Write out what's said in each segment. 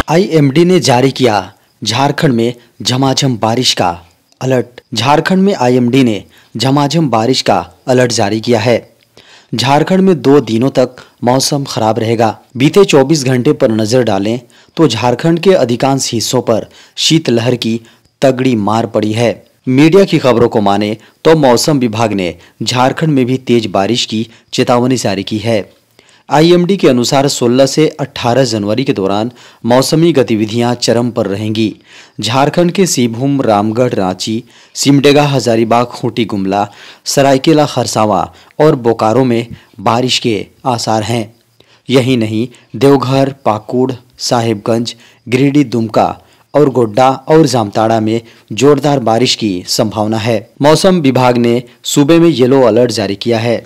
IMD ने जारी किया झारखंड में झमाझम बारिश का अलर्ट। झारखंड में आईएमडी ने झमाझम बारिश का अलर्ट जारी किया है। झारखंड में 2 दिनों तक मौसम खराब रहेगा। बीते 24 घंटे पर नजर डालें तो झारखंड के अधिकांश हिस्सों पर शीतलहर की तगड़ी मार पड़ी है। मीडिया की खबरों को माने तो मौसम विभाग ने झारखंड में भी तेज बारिश की चेतावनी जारी की है। आईएमडी के अनुसार 16 से 18 जनवरी के दौरान मौसमी गतिविधियां चरम पर रहेंगी। झारखंड के सिंहभूम, रामगढ़, रांची, सिमडेगा, हजारीबाग, खूंटी, गुमला, सरायकेला, खरसावां और बोकारो में बारिश के आसार हैं। यही नहीं, देवघर, पाकुड़, साहिबगंज, गिरिडीह, दुमका और गोड्डा और जामताड़ा में जोरदार बारिश की संभावना है। मौसम विभाग ने सूबे में येलो अलर्ट जारी किया है।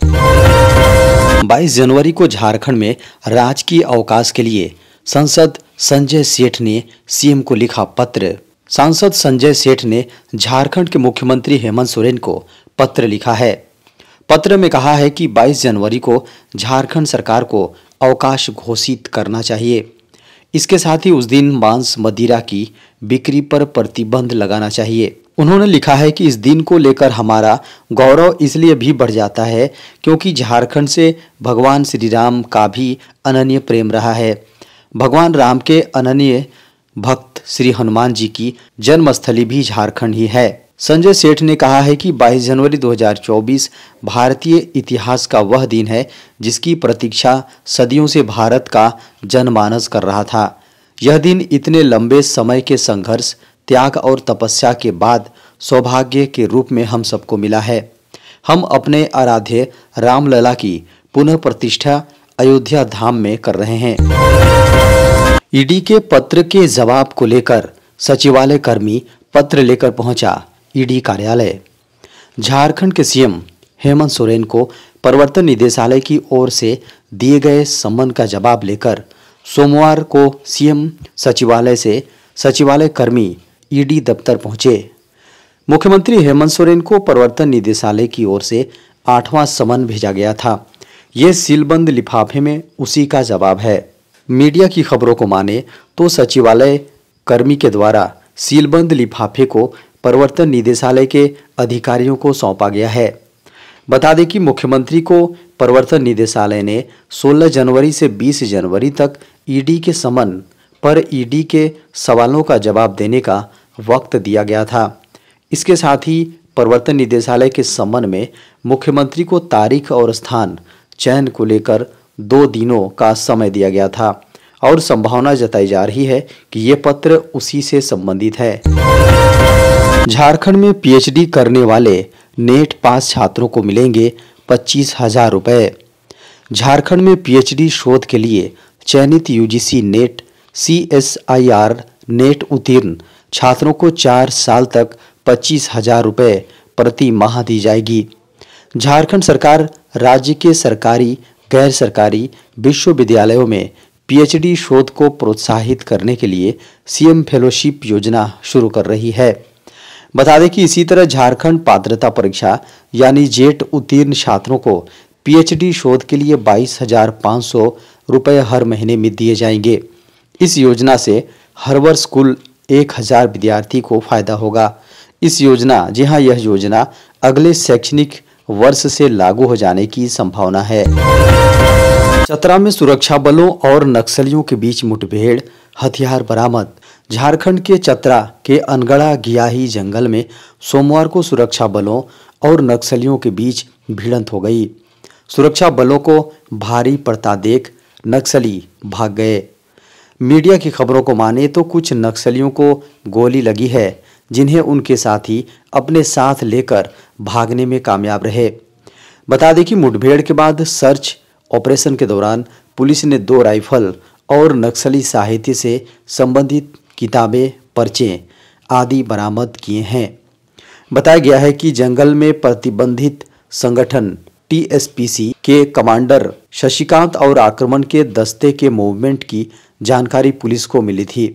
22 जनवरी को झारखंड में राजकीय अवकाश के लिए सांसद संजय सेठ ने सीएम को लिखा पत्र। सांसद संजय सेठ ने झारखंड के मुख्यमंत्री हेमंत सोरेन को पत्र लिखा है। पत्र में कहा है कि 22 जनवरी को झारखंड सरकार को अवकाश घोषित करना चाहिए। इसके साथ ही उस दिन मांस मदिरा की बिक्री पर प्रतिबंध लगाना चाहिए। उन्होंने लिखा है कि इस दिन को लेकर हमारा गौरव इसलिए भी बढ़ जाता है क्योंकि झारखंड से भगवान श्री राम का भी अनन्य प्रेम रहा है। भगवान राम के अनन्य भक्त श्री हनुमान जी की जन्मस्थली भी झारखंड ही है। संजय सेठ ने कहा है कि 22 जनवरी 2024 भारतीय इतिहास का वह दिन है जिसकी प्रतीक्षा सदियों से भारत का जनमानस कर रहा था। यह दिन इतने लंबे समय के संघर्ष, त्याग और तपस्या के बाद सौभाग्य के रूप में हम सबको मिला है। हम अपने आराध्य रामलला की पुनः प्रतिष्ठा अयोध्या धाम में कर रहे हैं। ईडी के पत्र के जवाब को लेकर सचिवालय कर्मी पत्र लेकर पहुंचा ईडी कार्यालय। झारखंड के सीएम हेमंत सोरेन को प्रवर्तन निदेशालय की ओर से दिए गए सम्मन का जवाब लेकर सोमवार को सीएम सचिवालय से सचिवालय कर्मी ईडी दफ्तर पहुंचे। मुख्यमंत्री हेमंत सोरेन को प्रवर्तन निदेशालय की ओर से 8वां समन भेजा गया था। ये सीलबंद लिफाफे में उसी का जवाब है। मीडिया की खबरों को माने तो सचिवालय कर्मी के द्वारा सीलबंद लिफाफे को प्रवर्तन निदेशालय के अधिकारियों को सौंपा गया है। बता दें कि मुख्यमंत्री को प्रवर्तन निदेशालय ने 16 जनवरी से 20 जनवरी तक ईडी के समन पर ईडी के सवालों का जवाब देने का वक्त दिया गया था। इसके साथ ही प्रवर्तन निदेशालय के समन में मुख्यमंत्री को तारीख और स्थान चयन को लेकर 2 दिनों का समय दिया गया था और संभावना जताई जा रही है कि ये पत्र उसी से संबंधित है। झारखंड में पीएचडी करने वाले नेट पास छात्रों को मिलेंगे 25,000 रुपये। झारखंड में पीएचडी शोध के लिए चयनित यूजीसी नेट, CSIR नेट उत्तीर्ण छात्रों को 4 साल तक 25,000 रुपये प्रति माह दी जाएगी। झारखंड सरकार राज्य के सरकारी, गैर सरकारी विश्वविद्यालयों में पीएचडी शोध को प्रोत्साहित करने के लिए सीएम फेलोशिप योजना शुरू कर रही है। बता दें कि इसी तरह झारखंड पात्रता परीक्षा यानी जेट उत्तीर्ण छात्रों को पीएचडी शोध के लिए 22,500 रुपये हर महीने में दिए जाएंगे। इस योजना से हर वर्ष कुल 1,000 विद्यार्थी को फायदा होगा। इस योजना यह योजना अगले शैक्षणिक वर्ष से लागू हो जाने की संभावना है। चतरा में सुरक्षा बलों और नक्सलियों के बीच मुठभेड़, हथियार बरामद। झारखंड के चतरा के अनगढ़ा गियाही जंगल में सोमवार को सुरक्षा बलों और नक्सलियों के बीच भिड़ंत हो गई। सुरक्षा बलों को भारी पड़ता देख नक्सली भाग गए। मीडिया की खबरों को माने तो कुछ नक्सलियों को गोली लगी है, जिन्हें उनके साथी अपने साथ लेकर भागने में कामयाब रहे। बता दें कि मुठभेड़ के बाद सर्च ऑपरेशन के दौरान पुलिस ने 2 राइफल और नक्सली साहित्य से संबंधित किताबें, पर्चे आदि बरामद किए हैं। बताया गया है कि जंगल में प्रतिबंधित संगठन TSPC के कमांडर शशिकांत और आक्रमण के दस्ते के मूवमेंट की जानकारी पुलिस को मिली थी।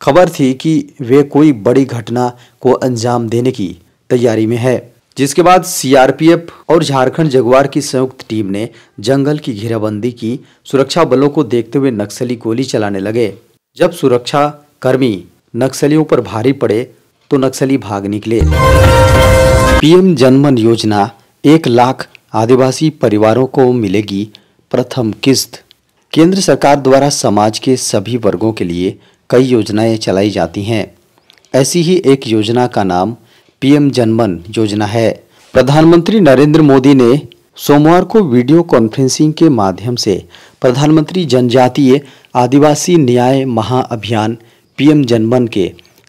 खबर थी कि वे कोई बड़ी घटना को अंजाम देने की तैयारी में है, जिसके बाद CRPF और झारखंड जगुआर की संयुक्त टीम ने जंगल की घेराबंदी की। सुरक्षा बलों को देखते हुए नक्सली गोली चलाने लगे। जब सुरक्षा कर्मी नक्सलियों पर भारी पड़े तो नक्सली भाग निकले। पीएम जनमन योजना, 1 लाख आदिवासी परिवारों को मिलेगी प्रथम किस्त। केंद्र सरकार द्वारा समाज के सभी वर्गों के लिए कई योजनाएं चलाई जाती हैं। ऐसी ही एक योजना का नाम पीएम जनमन योजना है। प्रधानमंत्री नरेंद्र मोदी ने सोमवार को वीडियो कॉन्फ्रेंसिंग के माध्यम से प्रधानमंत्री जनजातीय आदिवासी न्याय महाअभियान पीएम जनमन के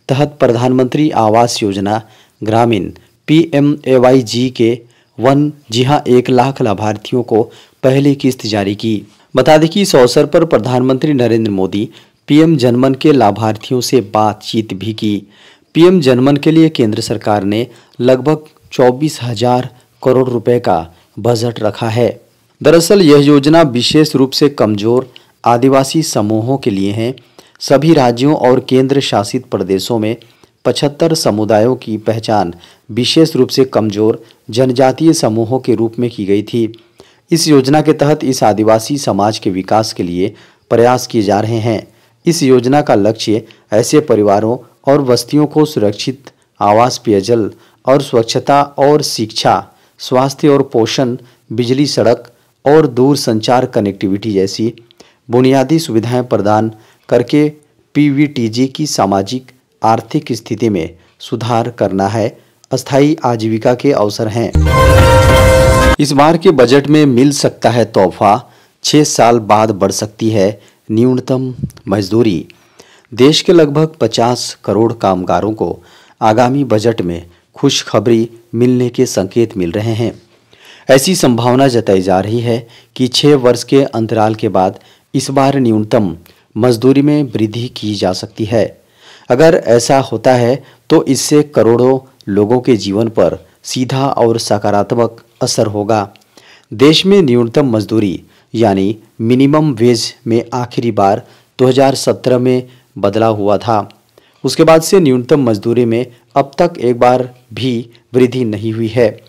तहत प्रधानमंत्री आवास योजना ग्रामीण PMAYG के 1 लाख लाभार्थियों को पहली किस्त जारी की। बता दें कि इस अवसर पर प्रधानमंत्री नरेंद्र मोदी पीएम जनमन के लाभार्थियों से बातचीत भी की। पीएम जनमन के लिए केंद्र सरकार ने लगभग 24,000 करोड़ रुपए का बजट रखा है। दरअसल यह योजना विशेष रूप से कमजोर आदिवासी समूहों के लिए है। सभी राज्यों और केंद्र शासित प्रदेशों में 75 समुदायों की पहचान विशेष रूप से कमजोर जनजातीय समूहों के रूप में की गई थी। इस योजना के तहत इस आदिवासी समाज के विकास के लिए प्रयास किए जा रहे हैं। इस योजना का लक्ष्य ऐसे परिवारों और बस्तियों को सुरक्षित आवास, पेयजल और स्वच्छता और शिक्षा, स्वास्थ्य और पोषण, बिजली, सड़क और दूर संचार कनेक्टिविटी जैसी बुनियादी सुविधाएं प्रदान करके PVTG की सामाजिक आर्थिक स्थिति में सुधार करना है। अस्थायी आजीविका के अवसर हैं। इस बार के बजट में मिल सकता है तोहफा, 6 साल बाद बढ़ सकती है न्यूनतम मजदूरी। देश के लगभग 50 करोड़ कामगारों को आगामी बजट में खुशखबरी मिलने के संकेत मिल रहे हैं। ऐसी संभावना जताई जा रही है कि 6 वर्ष के अंतराल के बाद इस बार न्यूनतम मजदूरी में वृद्धि की जा सकती है। अगर ऐसा होता है तो इससे करोड़ों लोगों के जीवन पर सीधा और सकारात्मक असर होगा। देश में न्यूनतम मजदूरी यानी मिनिमम वेज में आखिरी बार 2017 में बदलाव हुआ था। उसके बाद से न्यूनतम मजदूरी में अब तक एक बार भी वृद्धि नहीं हुई है।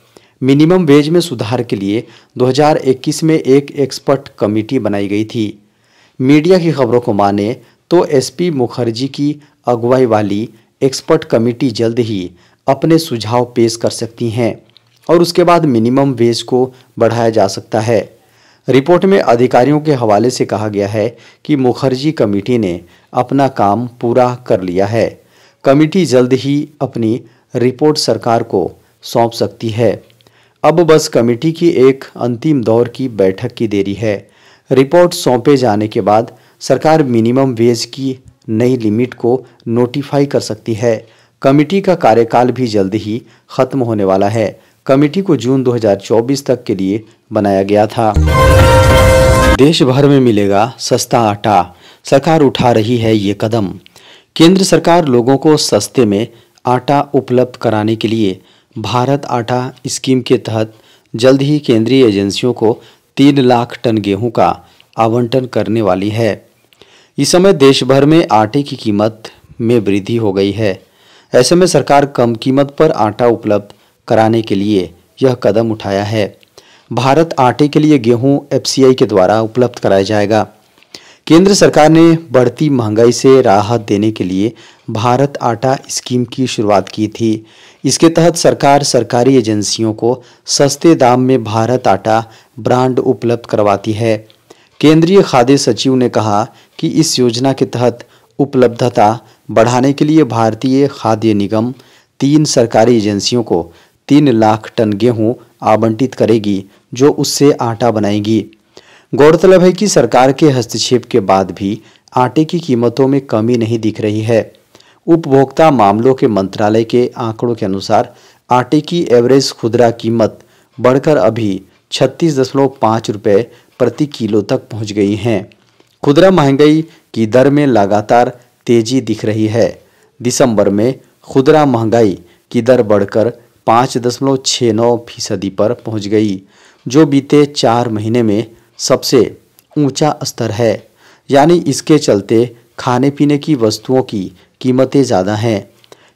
मिनिमम वेज में सुधार के लिए 2021 में एक एक्सपर्ट कमेटी बनाई गई थी। मीडिया की खबरों को माने तो SP मुखर्जी की अगुवाई वाली एक्सपर्ट कमेटी जल्द ही अपने सुझाव पेश कर सकती हैं और उसके बाद मिनिमम वेज को बढ़ाया जा सकता है। रिपोर्ट में अधिकारियों के हवाले से कहा गया है कि मुखर्जी कमेटी ने अपना काम पूरा कर लिया है। कमेटी जल्द ही अपनी रिपोर्ट सरकार को सौंप सकती है। अब बस कमेटी की एक अंतिम दौर की बैठक की देरी है। रिपोर्ट सौंपे जाने के बाद सरकार मिनिमम वेज की नई लिमिट को नोटिफाई कर सकती है। कमेटी का कार्यकाल भी जल्द ही खत्म होने वाला है। कमेटी को जून 2024 तक के लिए बनाया गया था। देश भर में मिलेगा सस्ता आटा, सरकार उठा रही है ये कदम। केंद्र सरकार लोगों को सस्ते में आटा उपलब्ध कराने के लिए भारत आटा स्कीम के तहत जल्द ही केंद्रीय एजेंसियों को 3 लाख टन गेहूं का आवंटन करने वाली है। इस समय देश भर में आटे की कीमत में वृद्धि हो गई है। ऐसे में सरकार कम कीमत पर आटा उपलब्ध कराने के लिए यह कदम उठाया है। भारत आटे के लिए गेहूं FCI के द्वारा उपलब्ध कराया जाएगा। केंद्र सरकार ने बढ़ती महंगाई से राहत देने के लिए भारत आटा स्कीम की शुरुआत की थी। इसके तहत सरकार सरकारी एजेंसियों को सस्ते दाम में भारत आटा ब्रांड उपलब्ध करवाती है। केंद्रीय खाद्य सचिव ने कहा कि इस योजना के तहत उपलब्धता बढ़ाने के लिए भारतीय खाद्य निगम 3 सरकारी एजेंसियों को 3 लाख टन गेहूं आवंटित करेगी, जो उससे आटा बनाएगी। गौरतलब है कि सरकार के हस्तक्षेप के बाद भी आटे की कीमतों में कमी नहीं दिख रही है। उपभोक्ता मामलों के मंत्रालय के आंकड़ों के अनुसार आटे की एवरेज खुदरा कीमत बढ़कर अभी 36.5 रुपये प्रति किलो तक पहुंच गई है। खुदरा महंगाई की दर में लगातार तेजी दिख रही है। दिसंबर में खुदरा महंगाई की दर बढ़कर 5.69% पर पहुंच गई, जो बीते 4 महीने में सबसे ऊंचा स्तर है। यानी इसके चलते खाने पीने की वस्तुओं की कीमतें ज़्यादा हैं।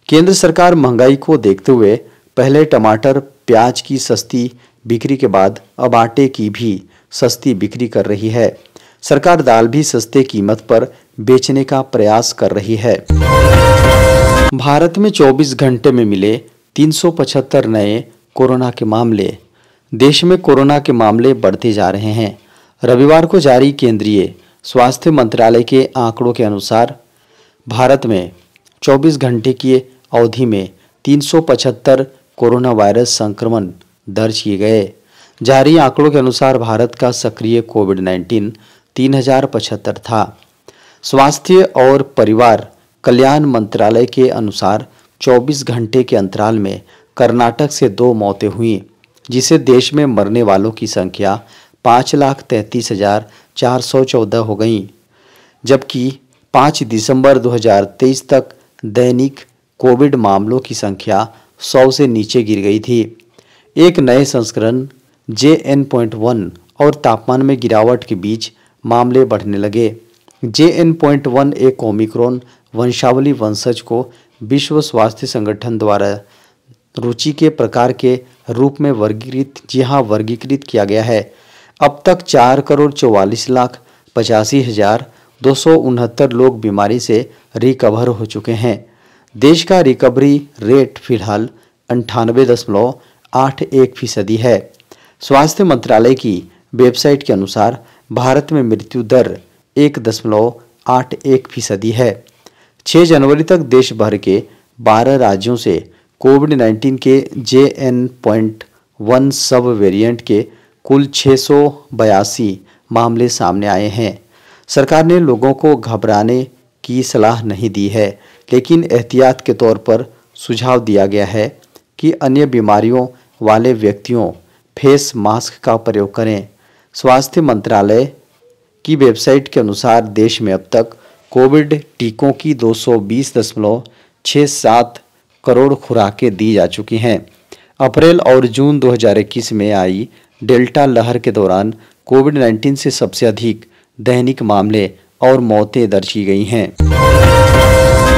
केंद्र सरकार महंगाई को देखते हुए पहले टमाटर, प्याज की सस्ती बिक्री के बाद अब आटे की भी सस्ती बिक्री कर रही है। सरकार दाल भी सस्ते कीमत पर बेचने का प्रयास कर रही है। भारत में 24 घंटे में मिले 375 नए कोरोना के मामले। देश में कोरोना के मामले बढ़ते जा रहे हैं। रविवार को जारी केंद्रीय स्वास्थ्य मंत्रालय के आंकड़ों के अनुसार भारत में 24 घंटे की अवधि में 375 कोरोना वायरस संक्रमण दर्ज किए गए। जारी आंकड़ों के अनुसार भारत का सक्रिय कोविड-19 3075 था। स्वास्थ्य और परिवार कल्याण मंत्रालय के अनुसार 24 घंटे के अंतराल में कर्नाटक से 2 मौतें हुईं, जिससे देश में मरने वालों की संख्या 5,33,414 हो गई, जबकि 5 दिसंबर 2023 तक दैनिक कोविड मामलों की संख्या 100 से नीचे गिर गई थी। एक नए संस्करण JN.1 और तापमान में गिरावट के बीच मामले बढ़ने लगे। JN.1 एक ओमिक्रॉन वंशावली वंशज को विश्व स्वास्थ्य संगठन द्वारा रुचि के प्रकार के रूप में वर्गीकृत किया गया है। अब तक 4,44,85,269 लोग बीमारी से रिकवर हो चुके हैं। देश का रिकवरी रेट फिलहाल 98.81% है। स्वास्थ्य मंत्रालय की वेबसाइट के अनुसार भारत में मृत्यु दर 1.81% है। 6 जनवरी तक देश भर के 12 राज्यों से कोविड-19 के JN.1 सब वेरिएंट के कुल 682 मामले सामने आए हैं। सरकार ने लोगों को घबराने की सलाह नहीं दी है, लेकिन एहतियात के तौर पर सुझाव दिया गया है कि अन्य बीमारियों वाले व्यक्तियों फेस मास्क का प्रयोग करें। स्वास्थ्य मंत्रालय की वेबसाइट के अनुसार देश में अब तक कोविड टीकों की 220.67 करोड़ खुराकें दी जा चुकी हैं। अप्रैल और जून 2021 में आई डेल्टा लहर के दौरान कोविड-19 से सबसे अधिक दैनिक मामले और मौतें दर्ज की गई हैं।